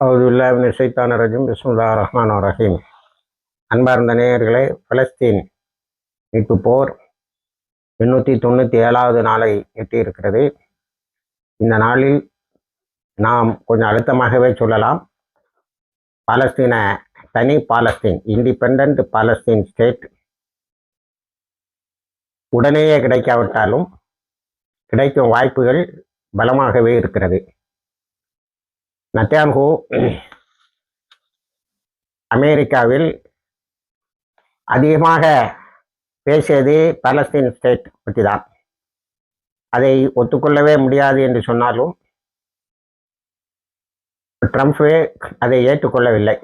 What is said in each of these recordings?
அவுதுல்லாஹி ஷைத்தானிர் ரஜீம் பிஸ்மில்லாஹிர் ரஹ்மானிர் ரஹீம். அன்பார்ந்த நேயர்களே, பலஸ்தீன் மீட்பு போர் 897வது நாளை எட்டியிருக்கிறது. இந்த நாளில் நாம் கொஞ்சம் அழுத்தமாகவே சொல்லலாம், பாலஸ்தீன் இண்டிபெண்ட் பாலஸ்தீன் ஸ்டேட் உடனேயே கிடைக்காவிட்டாலும் கிடைக்கும் வாய்ப்புகள் பலமாகவே இருக்கிறது. நெத்தன்யாஹூ அமெரிக்காவில் அதிகமாக பேசியது பாலஸ்தீன் ஸ்டேட் பற்றி தான். அதை ஒத்துக்கொள்ளவே முடியாது என்று சொன்னாலும் ட்ரம்ப் அதை ஏற்றுக்கொள்ளவில்லை.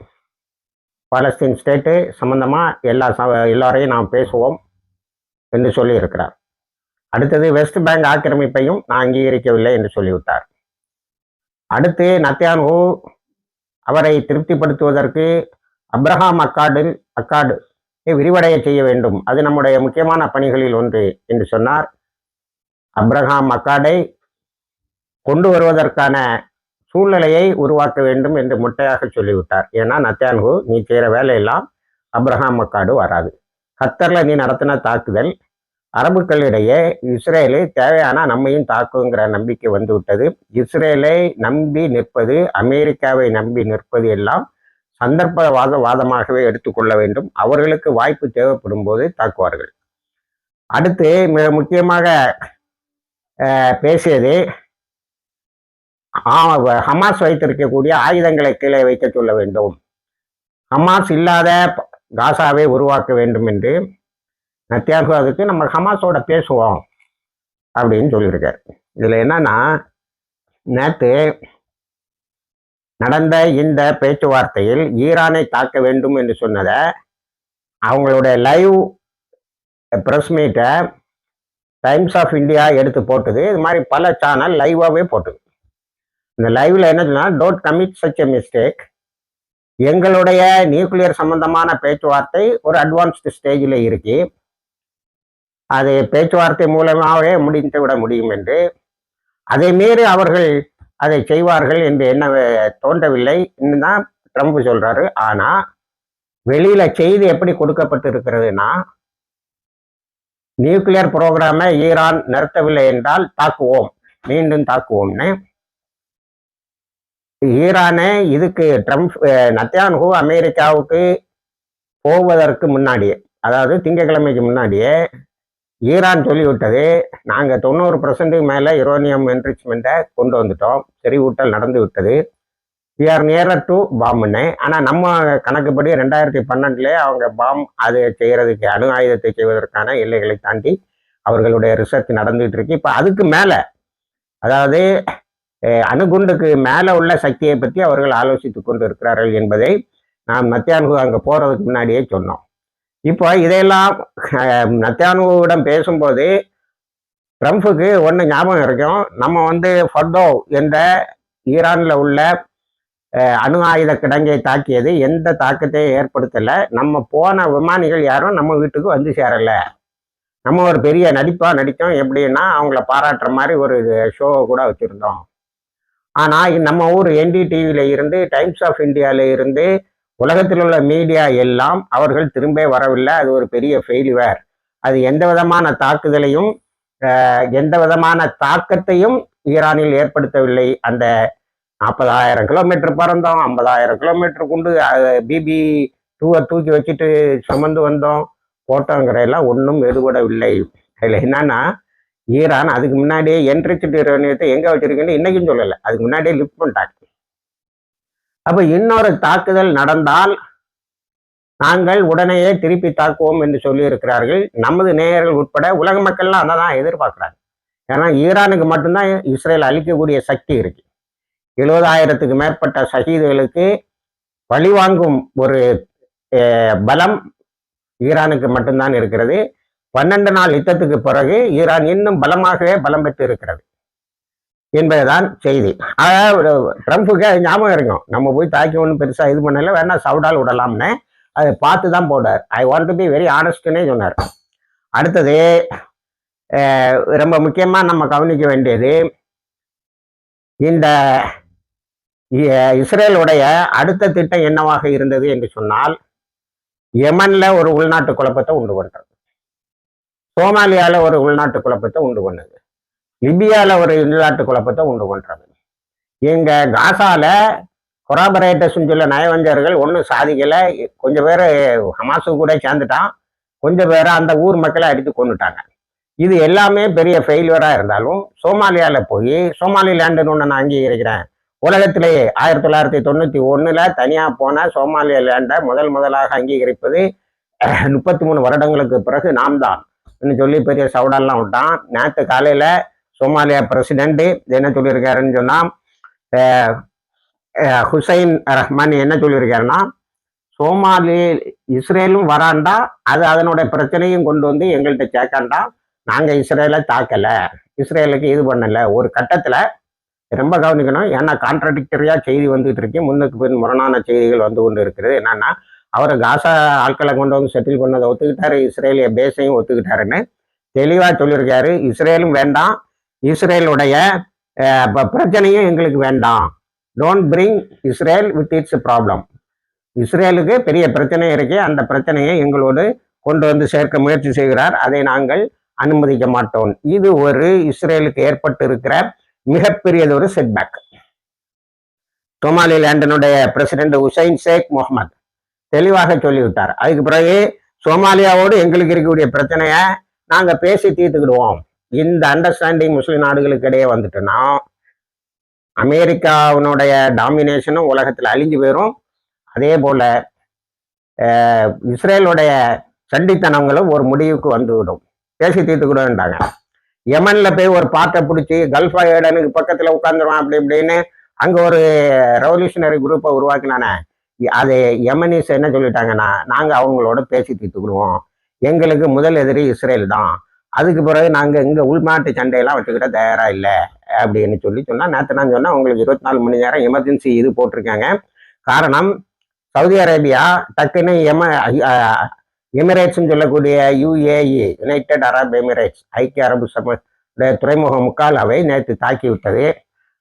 பாலஸ்தீன் ஸ்டேட்டு சம்பந்தமாக எல்லாரையும் நாம் பேசுவோம் என்று சொல்லியிருக்கிறார். அடுத்தது வெஸ்ட் பேங்க் ஆக்கிரமிப்பையும் நான் அங்கீகரிக்கவில்லை என்று சொல்லிவிட்டார். அடுத்து நெத்தன்யாஹூ அவரை திருப்திப்படுத்துவதற்கு அப்ரஹாம் அக்கார்டு விரிவடைய செய்ய வேண்டும், அது நம்முடைய முக்கியமான பணிகளில் ஒன்று என்று சொன்னார். அப்ரஹாம் அக்கார்டை கொண்டு வருவதற்கான சூழ்நிலையை உருவாக்க வேண்டும் என்று முட்டையாக சொல்லிவிட்டார். ஏன்னா நெத்தன்யாஹூ, நீ செய்கிற வேலையெல்லாம் அப்ரஹாம் அக்கார்டு வராது. கத்தரில் நீ நடத்தின தாக்குதல் அரபுக்களிடையே இஸ்ரேலை தேவையான நம்மையும் தாக்குங்கிற நம்பிக்கை வந்து விட்டது. இஸ்ரேலை நம்பி நிற்பது, அமெரிக்காவை நம்பி நிற்பது எல்லாம் வாதமாகவே எடுத்துக்கொள்ள வேண்டும். அவர்களுக்கு வாய்ப்பு தேவைப்படும் போது தாக்குவார்கள். அடுத்து மிக முக்கியமாக பேசியது ஹமாஸ் வைத்திருக்கக்கூடிய ஆயுதங்களை கீழே வைக்க சொல்ல வேண்டும், ஹமாஸ் இல்லாத காசாவை உருவாக்க வேண்டும் என்று நெத்தன்யாஹூ. அதுக்கு நம்ம ஹமாஸோட பேசுவோம் அப்படின்னு சொல்லியிருக்காரு. இதில் என்னன்னா, நேற்று நடந்த இந்த பேச்சுவார்த்தையில் ஈரானை தாக்க வேண்டும் என்று சொன்னதை அவங்களுடைய லைவ் ப்ரெஸ் மீட்டை டைம்ஸ் ஆஃப் இந்தியா எடுத்து போட்டது. இது மாதிரி பல சேனல் லைவாகவே போட்டது. இந்த லைவ்ல என்ன சொன்னா, don't commit such a mistake, எங்களுடைய நியூக்ளியர் சம்பந்தமான பேச்சுவார்த்தை ஒரு அட்வான்ஸ்டு ஸ்டேஜில் இருக்கு, அது பேச்சுவார்த்தை மூலமாகவே முடித்து விட முடியும் என்று, அதை மீறி அவர்கள் அதை செய்வார்கள் என்று என்ன தோன்றவில்லை தான் ட்ரம்ப் சொல்றாரு. ஆனா வெளியில செய்தி எப்படி கொடுக்கப்பட்டு இருக்கிறதுனா, நியூக்ளியர் புரோகிராமை ஈரான் நிறுத்தவில்லை என்றால் தாக்குவோம், மீண்டும் தாக்குவோம்னு. ஈரானை இதுக்கு நெத்தன்யாஹூ அமெரிக்காவுக்கு போவதற்கு முன்னாடியே, அதாவது திங்கட்கிழமைக்கு முன்னாடியே ஈரான் சொல்லிவிட்டது, நாங்கள் 90% மேலே யுரேனியம் என்ரிச்மெண்ட்டை கொண்டு வந்துட்டோம், செறிவூட்டல் நடந்து விட்டது, வி ஆர் நியரர் டு பாம்புன்னு. ஆனால் நம்ம கணக்குப்படி 2012 அவங்க அது செய்கிறதுக்கு, அணு ஆயுதத்தை செய்வதற்கான எல்லைகளை தாண்டி அவர்களுடைய ரிசர்ச் நடந்துகிட்டு இருக்கு. இப்போ அதுக்கு மேலே, அதாவது அணுகுண்டுக்கு மேலே உள்ள சக்தியை பற்றி அவர்கள் ஆலோசித்து கொண்டு இருக்கிறார்கள் என்பதை நாம் நெத்தன்யாஹூ அங்கே போகிறதுக்கு முன்னாடியே சொன்னோம். இப்போ இதையெல்லாம் நெத்தன்யாஹூவிடம் பேசும்போது ட்ரம்ப்புக்கு ஒன்று ஞாபகம் இருக்கும், நம்ம ஃபர்டோ என்ற ஈரானில் உள்ள அணு ஆயுத கிடங்கை தாக்கியது எந்த தாக்கத்தையும் ஏற்படுத்தலை, நம்ம போன விமானிகள் யாரும் நம்ம வீட்டுக்கு வந்து சேரலை, நம்ம ஒரு பெரிய நடித்தோம், எப்படின்னா அவங்கள பாராட்டுற மாதிரி ஒரு ஷோ கூட வச்சுருந்தோம். ஆனால் நம்ம ஊர் NDTVயில் இருந்து, டைம்ஸ் ஆஃப் இந்தியாவில் இருந்து, உலகத்தில் உள்ள மீடியா எல்லாம் அவர்கள் திரும்ப வரவில்லை, அது ஒரு பெரிய ஃபெயிலியர், அது எந்த விதமான தாக்குதலையும் எந்த விதமான தாக்கத்தையும் ஈரானில் ஏற்படுத்தவில்லை. அந்த 40,000 கிலோமீட்டர் பறந்தோம், 50,000 கிலோமீட்டர் கொண்டு BB-2 தூக்கி வச்சுட்டு சுமந்து வந்தோம், போட்டோங்கிறதெல்லாம் ஒன்றும் எடுபடவில்லை. அதில் என்னன்னா, ஈரான் அதுக்கு முன்னாடியே என்ரிச்டு யுரேனியத்தை எங்கே வச்சிருக்குன்னு இன்னைக்கும் சொல்லலை, அதுக்கு முன்னாடியே லிஃப்ட் பண்ணிட்டாங்க. அப்போ இன்னொரு தாக்குதல் நடந்தால் நாங்கள் உடனேயே திருப்பி தாக்குவோம் என்று சொல்லியிருக்கிறார்கள். நமது நேயர்கள் உட்பட உலக மக்கள்லாம் அதை தான் எதிர்பார்க்குறாங்க. ஏன்னா ஈரானுக்கு மட்டும்தான் இஸ்ரேல் அழிக்கக்கூடிய சக்தி இருக்கு. 70,000க்கு மேற்பட்ட ஷஹீதுகளுக்கு பழிவாங்கும் ஒரு பலம் ஈரானுக்கு மட்டும்தான் இருக்கிறது. 12 நாள் யுத்தத்துக்கு பிறகு ஈரான் இன்னும் பலமாகவே பலம் பெற்று இருக்கிறது என்பதுதான் செய்தி. ட்ரம்ப்புக்கு அது ஞாபகம் இருக்கும், நம்ம போய் தாக்கி ஒன்றும் பெருசாக இது பண்ணல, வேணா சவுடால் விடலாம்னு அதை பார்த்து தான் போடார். I want to be very ஆனஸ்ட்னே சொன்னார். அடுத்தது ரொம்ப முக்கியமாக நம்ம கவனிக்க வேண்டியது, இந்த இஸ்ரேலுடைய அடுத்த திட்டம் என்னவாக இருந்தது என்று சொன்னால், யமன்ல ஒரு உள்நாட்டு குழப்பத்தை உண்டு பண்றது, சோமாலியால ஒரு உள்நாட்டு குழப்பத்தை உண்டு பண்ணுது, லிபியால ஒரு உள்நாட்டு குழப்பத்தை உண்டு பண்றது. எங்க காசால கொராபரேட்டர்ஸ் சொல்ல நயவஞ்சர்கள் ஒன்றும் சாதிக்கல. கொஞ்சம் பேர் ஹமாஸு கூட சேர்ந்துட்டான், கொஞ்சம் பேரை அந்த ஊர் மக்களை அடித்து கொண்டுட்டாங்க. இது எல்லாமே பெரிய ஃபெயிலியரா இருந்தாலும் சோமாலியால போய் சோமாலிலேண்டுன்னு ஒன்று நான் அங்கீகரிக்கிறேன். உலகத்திலேயே 1991 தனியா போன சோமாலியா லேண்டை முதலாக அங்கீகரிப்பது 33 வருடங்களுக்கு பிறகு நாம் தான் சொல்லி பெரிய சவுடாலாம் விட்டான். நேற்று காலையில சோமாலியா பிரசிடென்ட் என்ன சொல்லியிருக்காருன்னு சொன்னா, ஹுசைன் ரஹ்மான் என்ன சொல்லியிருக்காருன்னா, இஸ்ரேலும் வராண்டா, அது அதனுடைய பிரச்சனையும் கொண்டு வந்து எங்கள்கிட்ட சேர்க்காண்டா, நாங்க இஸ்ரேலை தாக்கல, இஸ்ரேலுக்கு இது பண்ணல. ஒரு கட்டத்துல ரொம்ப கவனிக்கணும், ஏன்னா கான்ட்ராடிக்டரியா செய்தி வந்துட்டு இருக்கு, முன்னுக்கு பின் முரணான செய்திகள் வந்து கொண்டு இருக்கிறது. என்னன்னா, அவர் காசா ஆட்களை கொண்டு வந்து செட்டில் பண்ணதை ஒத்துக்கிட்டாரு, இஸ்ரேலிய பேஸையும் ஒத்துக்கிட்டாருன்னு தெளிவா சொல்லியிருக்காரு. இஸ்ரேலும் வேண்டாம், இஸ்ரேலுடைய பிரச்சனையும் எங்களுக்கு வேண்டாம். Don't bring Israel with it's problem. இஸ்ரேலுக்கு பெரிய பிரச்சனை இருக்கு, அந்த பிரச்சனையை எங்களோடு கொண்டு வந்து சேர்க்க முயற்சி செய்கிறார், அதை நாங்கள் அனுமதிக்க மாட்டோம். இது ஒரு இஸ்ரேலுக்கு ஏற்பட்டு இருக்கிற மிகப்பெரியதொரு செட்பேக். சோமாலிலேண்டினுடைய பிரசிடென்ட் ஹுசைன் ஷேக் முகமது தெளிவாக சொல்லிவிட்டார். அதுக்கு பிறகு சோமாலியாவோடு எங்களுக்கு இருக்கக்கூடிய பிரச்சனைய நாங்க பேசி தீர்த்துக்கிடுவோம். இந்த அண்டர்ஸ்டாண்டிங் முஸ்லிம் நாடுகளுக்கு இடையே வந்துட்டுனா அமெரிக்காவினுடைய டாமினேஷனும் உலகத்தில் அழிஞ்சு போயிடும். அதே போல இஸ்ரேலுடைய சண்டித்தனங்களும் ஒரு முடிவுக்கு வந்துவிடும். பேசி தீர்த்துக்கிடுவோம்ட்டாங்க. யமன்ல போய் ஒரு பாட்டை பிடிச்சி கல்ஃப் ஏடனுக்கு பக்கத்துல உட்காந்துருவான் அப்படி இப்படின்னு அங்க ஒரு ரெவல்யூஷனரி குரூப்பை உருவாக்கினானே, அது யமனிஸ் என்ன சொல்லிட்டாங்கன்னா, நாங்க அவங்களோட பேசி தீர்த்துக்கிடுவோம், எங்களுக்கு முதல் எதிரி இஸ்ரேல் தான், அதுக்கு பிறகு நாங்க இங்க உள்நாட்டு சண்டையெல்லாம் வச்சுக்கிட்ட தயாரா இல்லை அப்படின்னு சொன்னா, நேற்று நான் சொன்னா உங்களுக்கு 24 மணி நேரம் எமர்ஜென்சி இது போட்டிருக்காங்க. காரணம், சவுதி அரேபியா டக்குன்னு எமிரேட்ஸ் சொல்லக்கூடிய UAE, யுனைடெட் அரப் எமிரேட்ஸ், ஐக்கிய அரபு துறைமுக முக்காலாவை நேற்று தாக்கி விட்டது.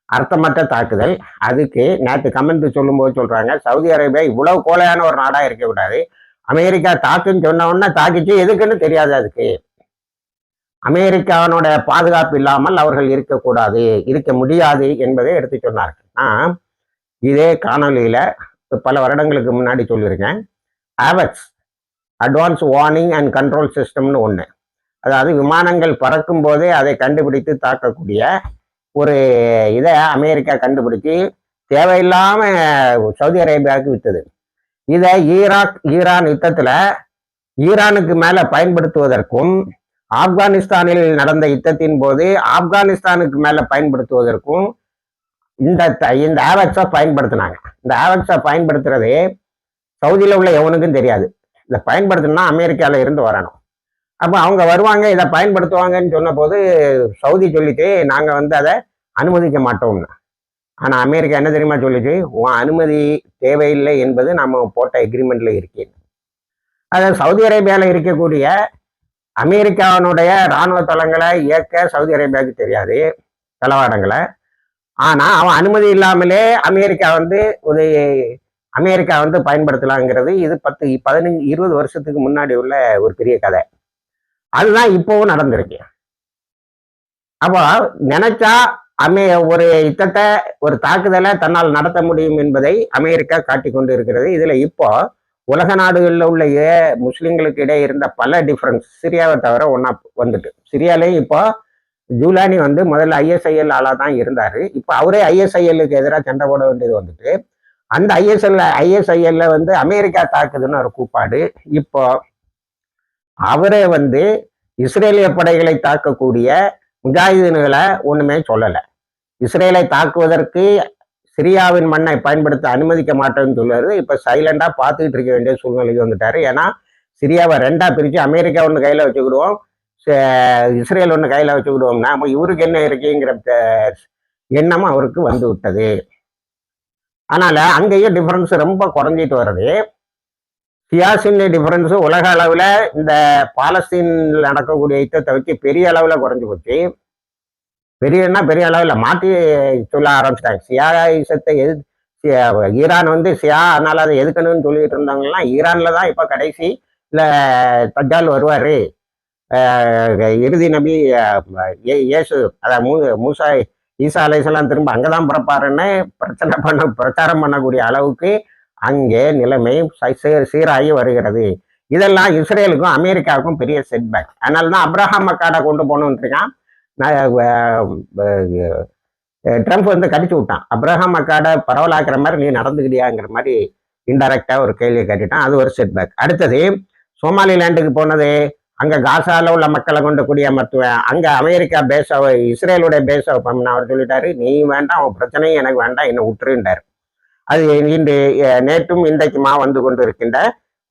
அர்த்தமற்ற தாக்குதல். அதுக்கு நேற்று கமெண்ட் சொல்லும்போது சொல்றாங்க, சவுதி அரேபியா இவ்வளவு கோலையான ஒரு நாடா இருக்க கூடாது, அமெரிக்கா தாக்குன்னு சொன்ன உடனே தாக்கிச்சு, எதுக்குன்னு தெரியாது. அதுக்கு அமெரிக்காவினுடைய பாதுகாப்பு இல்லாமல் அவர்கள் இருக்கக்கூடாது, இருக்க முடியாது என்பதை எடுத்து சொன்னார்கள். இதே காணொலியில பல வருடங்களுக்கு முன்னாடி சொல்லியிருக்கேன். ஆவெக்ஸ், அட்வான்ஸ் வார்னிங் அண்ட் கண்ட்ரோல் சிஸ்டம்னு ஒன்று, அதாவது விமானங்கள் பறக்கும் போதே அதை கண்டுபிடித்து தாக்கக்கூடிய ஒரு இதை அமெரிக்கா கண்டுபிடிச்சி தேவையில்லாம சவுதி அரேபியாவுக்கு வித்தது. இதை ஈரான் யுத்தத்துல ஈரானுக்கு மேல பயன்படுத்துவதற்கும், ஆப்கானிஸ்தானில் நடந்த யுத்தத்தின் போது ஆப்கானிஸ்தானுக்கு மேல பயன்படுத்துவதற்கும் இந்த ஆவெக்ஸை பயன்படுத்தினாங்க. இந்த ஆவெக்ஸை பயன்படுத்துறது சவுதியில உள்ள எவனுக்கும் தெரியாது. இதை பயன்படுத்தணும்னா அமெரிக்கால இருந்து வரணும். அப்ப அவங்க வருவாங்க, இதை பயன்படுத்துவாங்கன்னு சொன்ன போது சவுதி சொல்லிட்டு நாங்க அதை அனுமதிக்க மாட்டோம்னு. ஆனா அமெரிக்கா என்ன தெரியுமா சொல்லிச்சு, உன் அனுமதி தேவையில்லை என்பது நம்ம போட்ட எக்ரிமெண்ட்ல இருக்கேன். அதாவது சவுதி அரேபியால இருக்கக்கூடிய அமெரிக்காவினுடைய இராணுவ தளங்களை இயக்க சவுதி அரேபியாவுக்கு தெரியாது, தளவாடங்களை. ஆனா அவன் அனுமதி இல்லாமலே அமெரிக்கா பயன்படுத்தலாங்கிறது இது 10, 15, 20 வருஷத்துக்கு முன்னாடி உள்ள ஒரு பெரிய கதை. அதுதான் இப்பவும் நடந்திருக்கு. அப்போ நினைச்சா ஒரு யுத்தத்தை, ஒரு தாக்குதலை தன்னால் நடத்த முடியும் என்பதை அமெரிக்கா காட்டி கொண்டு இருக்கிறது. இதுல இப்போ உலக நாடுகளில் உள்ள முஸ்லிம்களுக்கு இடையே இருந்த பல டிஃபரன்ஸ் சிரியாவை தவிர ஒன்னா வந்துட்டு. சிரியாலையும் இப்போ ஜூலானி முதல்ல ISIL ஆளா தான் இருந்தாரு. இப்போ அவரே ISILக்கு எதிராக சண்டை போட வேண்டியது வந்துட்டு, அந்த ISIL அமெரிக்கா தாக்குதுன்னு ஒரு கூப்பாடு. இப்போ அவரே இஸ்ரேலிய படைகளை தாக்கக்கூடிய முஜாஹிதீன்களை ஒண்ணுமே சொல்லலை. இஸ்ரேலை தாக்குவதற்கு சிரியாவின் மண்ணை பயன்படுத்த அனுமதிக்க மாட்டேன்னு சொல்லுவாரு. இப்ப சைலண்டா பார்த்துக்கிட்டு இருக்க வேண்டிய சூழ்நிலைக்கு வந்துட்டாரு. ஏன்னா சிரியாவை 2ஆ பிரிச்சு அமெரிக்கா ஒன்று கையில வச்சுக்கிடுவோம், இஸ்ரேல் ஒன்று கையில வச்சுக்கிடுவோம்னா இவருக்கு என்ன இருக்குங்கிற எண்ணம் அவருக்கு வந்து விட்டது. அதனால அங்கேயும் டிஃபரன்ஸ் ரொம்ப குறைஞ்சிட்டு வருது. சியாசின் டிஃபரன்ஸ் உலக அளவுல இந்த பாலஸ்தீன்ல நடக்கக்கூடிய யுத்தத்தை வச்சு பெரிய அளவுல குறைஞ்சு போச்சு. பெரிய அளவுல மாற்றி சொல்ல ஆரம்பிச்சிட்டாங்க. சியாசத்தை ஈரான் வந்து ஷியா, அதனால அதை எதுக்கணும்னு சொல்லிட்டு இருந்தவங்கலாம் ஈரான்ல தான் இப்போ கடைசி இல்லை தஜ்ஜால் வருவார், இறுதி நபி இயேசு, அதாவது மூசா ஈசா அலைஹிஸ்ஸலாம் திரும்ப அங்கதான் பிறப்பாருன்னு பிரச்சாரம் பண்ணக்கூடிய அளவுக்கு அங்கே நிலைமை சீராகி வருகிறது. இதெல்லாம் இஸ்ரேலுக்கும் அமெரிக்காவுக்கும் பெரிய செட்பேக். அதனால தான் அப்ரஹாம் அக்காடை கொண்டு போகணுன்றிருக்கான். ட்ரம்ப் வந்து கடிச்சு விட்டான். அப்ரஹாம் அக்காடை பரவலாக்குற மாதிரி நீ நடந்துக்கிட்டியாங்கிற மாதிரி இன்டைரக்டா ஒரு கேள்வியை கேட்டுட்டான். அது ஒரு செட்பேக். அடுத்தது சோமாலிலாண்டுக்கு போனது, அங்க காசால உள்ள மக்களை கொண்டு குடியமர்த்துவேன், அங்க அமெரிக்கா பேஸாவை இஸ்ரேலுடைய பேஸாவை பண்ண அவர் சொல்லிட்டாரு, நீ வேண்டாம், அவன் பிரச்சனையும் எனக்கு வேண்டாம், என்ன விட்டுருண்டாரு. அது இன்று நேற்றும் இன்றைக்குமா வந்து கொண்டு இருக்கின்ற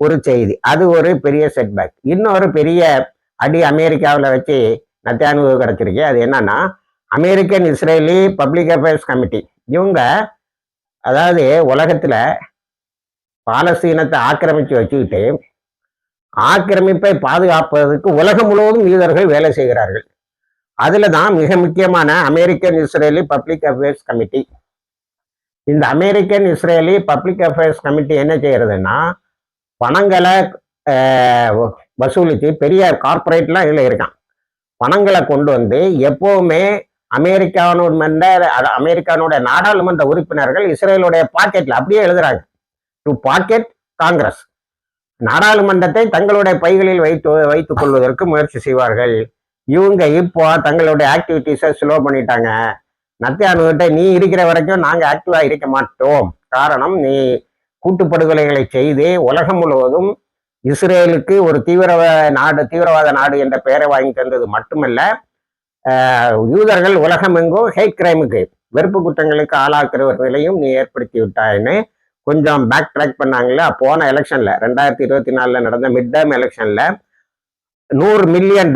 ஒரு செய்தி. அது ஒரு பெரிய செட்பேக். இன்னொரு பெரிய அடி அமெரிக்காவில் வச்சு நத்தியானுவு கிடைச்சிருக்கு. அது என்னன்னா, American Israeli public affairs committee. இவங்க அதாவது உலகத்துல பாலஸ்தீனத்தை ஆக்கிரமிச்சு வச்சுக்கிட்டு ஆக்கிரமிப்பை பாதுகாப்பதற்கு உலகம் முழுவதும் யூதர்கள் வேலை செய்கிறார்கள். அதுல தான் மிக முக்கியமான American Israeli public affairs committee. இந்த American Israeli public affairs committee என்ன செய்யறதுன்னா, பணங்களை வசூலித்து, பெரிய கார்பரேட்லாம் இதுல இருக்கான், பணங்களை கொண்டு வந்து எப்பவுமே அமெரிக்கானுடைய நாடாளுமன்ற உறுப்பினர்கள் இஸ்ரேலுடைய பாக்கெட்ல அப்படியே எழுதுறாங்க, டு பாக்கெட் காங்கிரஸ். நாடாளுமன்றத்தை தங்களுடைய பைகளில் வைத்துக் கொள்வதற்கு முயற்சி செய்வார்கள். இவங்க இப்போ தங்களுடைய ஆக்டிவிட்டிஸை ஸ்லோ பண்ணிட்டாங்க. நத்தியானுகிட்ட நீ இருக்கிற வரைக்கும் நாங்க ஆக்டிவா இருக்க மாட்டோம், காரணம் நீ கூட்டுப்படுகொலைகளை செய்து உலகம் முழுவதும் இஸ்ரேலுக்கு ஒரு தீவிரவாத நாடு என்ற பெயரை வாங்கி தந்தது மட்டுமல்ல, யூதர்கள் உலகம் எங்கும் ஹேட் கிரைமுக்கு, வெறுப்பு குற்றங்களுக்கு ஆளாக்குற ஒரு நிலையும் நீ ஏற்படுத்தி விட்டாயின்னு கொஞ்சம் பேக் ட்ராக் பண்ணாங்கல்ல. போன எலெக்ஷன்ல 2024 நடந்த மிட் டேர்ம் எலெக்ஷன்ல $100 மில்லியன்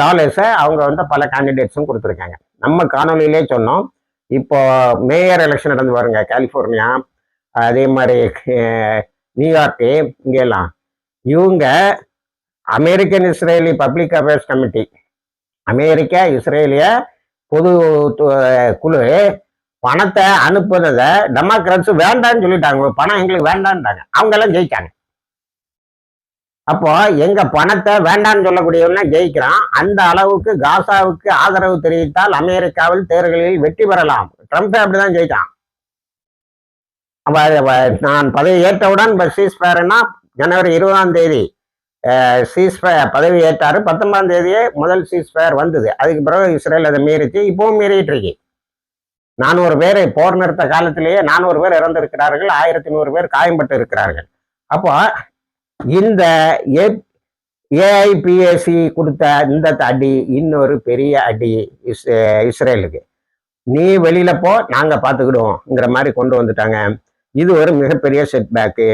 அவங்க வந்து பல கேண்டிடேட்ஸும் கொடுத்துருக்காங்க. நம்ம காணொலியிலே சொன்னோம். இப்போ மேயர் எலெக்ஷன் நடந்து பாருங்க, கலிஃபோர்னியா, அதே மாதிரி நியூயார்க்கு, இங்கெல்லாம் இவங்க American Israeli public affairs committee, அமெரிக்க இஸ்ரேலிய பொது குழு பணத்தை அனுப்புனதை டெமோக்ராட்ஸ் வேண்டான்னு சொல்லிட்டாங்க. பணம் எங்களுக்கு வேண்டான்ட்டாங்க. அவங்க எல்லாம் ஜெயிச்சாங்க. அப்போ எங்க பணத்தை வேண்டான்னு சொல்லக்கூடியவன ஜெயிக்கிறான். அந்த அளவுக்கு காசாவுக்கு ஆதரவு தெரிவித்தால் அமெரிக்காவில் தேர்தலில் வெற்றி பெறலாம். ட்ரம்ப் அப்படிதான் ஜெயிச்சான். நான் பதவி ஏற்றவுடன் சீஸ்ஃபயர்னா ஜனவரி 20ஆம் தேதி பதவி ஏற்றாரு. 19ஆம் தேதியே முதல் சீஸ்ஃபயர் வந்தது. அதுக்கு பிறகு இஸ்ரேல் அதை மீறிச்சு, இப்பவும் மீறிட்டு இருக்கு. 400 பேர் போர் நிறுத்த காலத்திலேயே 400 பேர் இறந்திருக்கிறார்கள், 1100 பேர் காயம்பட்டு இருக்கிறார்கள். அப்போ இந்த ஏஐபிஎஸ்சி கொடுத்த இந்த அடி இன்னொரு பெரிய அடி இஸ்ரேலுக்கு. நீ வெளியில போ, நாங்க பாத்துக்கிடுவோம்ங்கிற மாதிரி கொண்டு வந்துட்டாங்க. இது ஒரு மிகப்பெரிய செட்பேக்கு.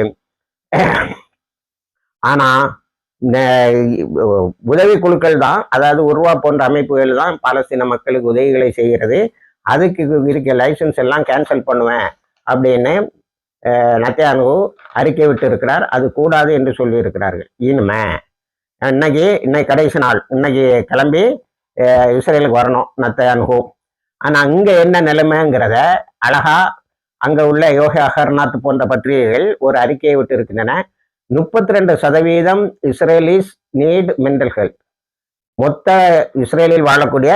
ஆனா உதவி குழுக்கள் தான், அதாவது உருவா போன்ற அமைப்புகள் தான் பாலஸ்தீன மக்களுக்கு உதவிகளை செய்கிறது. அதுக்கு இருக்க லைசன்ஸ் எல்லாம் கேன்சல் பண்ணுவேன் அப்படின்னு நத்தியானு அறிக்கை விட்டு இருக்கிறார். அது கூடாது என்று சொல்லி இருக்கிறார்கள். இனிமே இன்னைக்கு கடைசி நாள், இன்னைக்கு கிளம்பி இஸ்ரேலுக்கு வரணும் நத்தியானு. ஆனா அங்க என்ன நிலைமைங்கிறத அழகா அங்க உள்ள யோகி அகர்நாத் போன்ற பத்திரிகைகள் ஒரு அறிக்கையை விட்டு இருக்கின்றன. 32% இஸ்ரேலிஸ் நீட் மென்டல் ஹெல்த். மொத்த இஸ்ரேலில் வாழக்கூடிய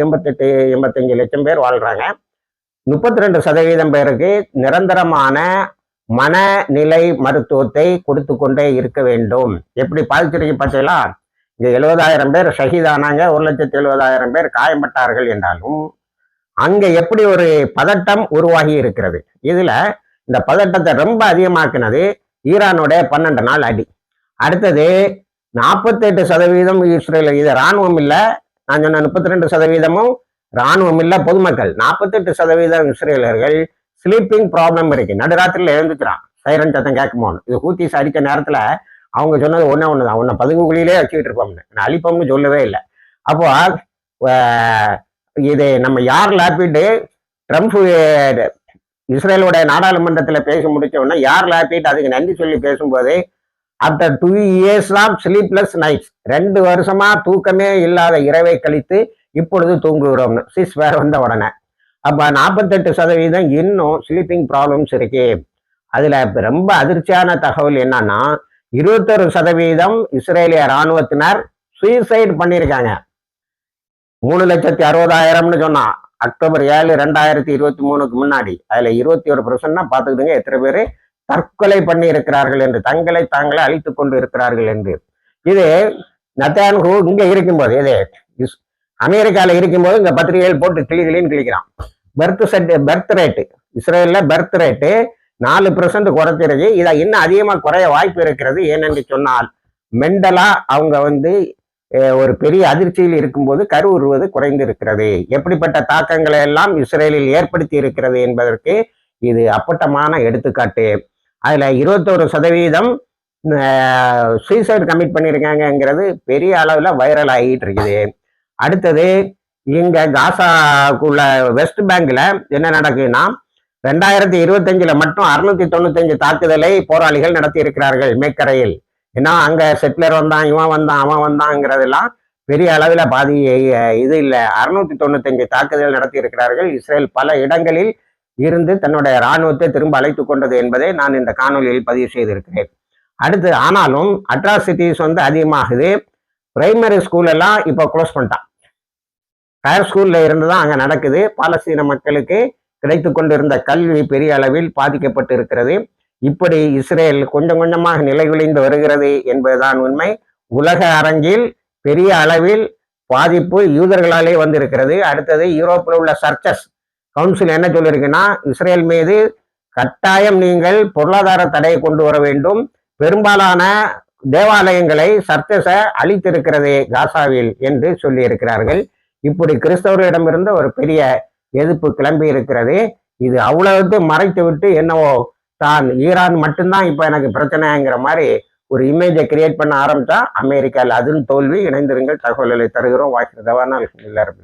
85 லட்சம் பேர் வாழ்றாங்க. 32% பேருக்கு நிரந்தரமான மனநிலை மருத்துவத்தை கொடுத்து கொண்டே இருக்க வேண்டும். எப்படி பாதிச்சிருக்கு பார்த்தீங்களா? இங்க 70,000 பேர் ஷஹீதானாங்க, 1,70,000 பேர் காயப்பட்டார்கள் என்றாலும் அங்க எப்படி ஒரு பதட்டம் உருவாகி இருக்கிறது. இதுல இந்த பதட்டத்தை ரொம்ப அதிகமாக்குனது ஈரானுடைய 12 நாள் அடி. அடுத்தது 48% இஸ்ரேல், இது இராணுவம் இல்லை, நான் சொன்ன 32% இராணுவம் இல்லை, பொதுமக்கள். 48% இஸ்ரேலர்கள் ஸ்லீப்பிங் ப்ராப்ளம் இருக்கு. நடுராத்திரில எழுந்துக்கிறான், சைரன் சத்தம் கேட்குமோன்னு. இது ஹூத்திஸ் அடித்த நேரத்துல அவங்க சொன்னது ஒண்ணுதான், உன்னை பதுங்குகுழியிலே வச்சுக்கிட்டு இருப்போம்னு, நான் அழிப்போம்னு சொல்லவே இல்லை. அப்போ இது நம்ம யார் லாப்பிட்டு ட்ரம்ப் இஸ்ரேலுடைய நாடாளுமன்றத்தில் பேச முடிச்ச உடனே யார் லாப்பிட்டு அதுக்கு நன்றி சொல்லி பேசும்போது, after 2 years of sleepless nights, 2 வருஷமா தூக்கமே இல்லாத இரவை கழித்து இப்பொழுது தூங்குகிறோம்னு சீஸ்ஃபயர் வந்த உடனே. அப்ப 48% இன்னும் ஸ்லீப்பிங் ப்ராப்ளம்ஸ் இருக்கு. அதுல ரொம்ப அதிர்ச்சியான தகவல் என்னன்னா 21% இஸ்ரேலிய இராணுவத்தினர் சூசைட் பண்ணியிருக்காங்க. 3,60,000 சொன்னான் அக்டோபர் 7, 2023 முன்னாடி. அதுல 21% பாத்துக்கிட்டுங்க எத்தனை பேரு தற்கொலை பண்ணி இருக்கிறார்கள் என்று, தங்களை தாங்களே அழித்துக் கொண்டு இருக்கிறார்கள் என்று. இது நெதன்யாஹூ இங்க இருக்கும்போது, இது அமெரிக்கால இருக்கும்போது இங்க பத்திரிகைகள் போட்டு கிளிகளின்னு கிளிக்கிறான். பெர்த் ரேட்டு இஸ்ரேல்ல பெர்த் ரேட்டு 4% குறைச்சிருக்கு. இதை இன்னும் அதிகமா குறைய வாய்ப்பு இருக்கிறது. ஏனென்று சொன்னால் மெண்டலா அவங்க ஒரு பெரிய அதிர்ச்சியில் இருக்கும்போது கரு உருவது குறைந்து இருக்கிறது. எப்படிப்பட்ட தாக்கங்களை எல்லாம் இஸ்ரேலில் ஏற்படுத்தி இருக்கிறது என்பதற்கு இது அப்பட்டமான எடுத்துக்காட்டு. அதுல 21% சூசைட் கமிட் பண்ணியிருக்காங்கிறது பெரிய அளவுல வைரல் ஆகிட்டு இருக்குது. அடுத்தது இங்க காசாக்குள்ள வெஸ்ட் பேங்க்ல என்ன நடக்குதுன்னா 2025 மட்டும் 695 தாக்குதலை போராளிகள் நடத்தி இருக்கிறார்கள் மேற்கரையில். ஏன்னா அங்க செட்டிலர் வந்தான், இவன் வந்தான், அவன் வந்தாங்கிறதெல்லாம் பெரிய அளவில் பாதி இது இல்லை. 695 தாக்குதல் நடத்தி இருக்கிறார்கள். இஸ்ரேல் பல இடங்களில் இருந்து தன்னுடைய இராணுவத்தை திரும்ப அழைத்து கொண்டது என்பதை நான் இந்த காணொலியில் பதிவு செய்திருக்கிறேன். அடுத்து ஆனாலும் அட்ராசிட்டிஸ் அதிகமாகுது. பிரைமரி ஸ்கூல் எல்லாம் இப்போ க்ளோஸ் பண்ணிட்டான். ஹையர் ஸ்கூல்ல இருந்து தான் அங்கே நடக்குது. பாலஸ்தீன மக்களுக்கு கிடைத்து கொண்டிருந்த கல்வி பெரிய அளவில் பாதிக்கப்பட்டு இருக்கிறது. இப்படி இஸ்ரேல் கொஞ்சம் கொஞ்சமாக நிலைகுலைந்து வருகிறது என்பதுதான் உண்மை. உலக அரங்கில் பெரிய அளவில் பாதிப்பு யூதர்களாலே வந்திருக்கிறது. அடுத்தது யூரோப்பில் உள்ள சர்ச்சஸ் கவுன்சில் என்ன சொல்லியிருக்குன்னா, இஸ்ரேல் மீது கட்டாயம் நீங்கள் பொருளாதார தடையை கொண்டு வர வேண்டும். பெரும்பாலான தேவாலயங்களை சர்ச்சஸை அழித்திருக்கிறது காசாவில் என்று சொல்லி இருக்கிறார்கள். இப்படி கிறிஸ்தவர்களிடமிருந்து ஒரு பெரிய எதிர்ப்பு கிளம்பி இருக்கிறது. இது அவ்வளவு மறைத்து விட்டு என்னவோ தான் ஈரான் மட்டும்தான் இப்ப எனக்கு பிரச்சனைங்கிற மாதிரி ஒரு இமேஜை கிரியேட் பண்ண ஆரம்பிச்சா அமெரிக்காவில் அதுவும் தோல்வி. இணைந்திருங்கள், தகவல்களை தருகிறோம். வாய்க்கிறதவானால் எல்லாரும்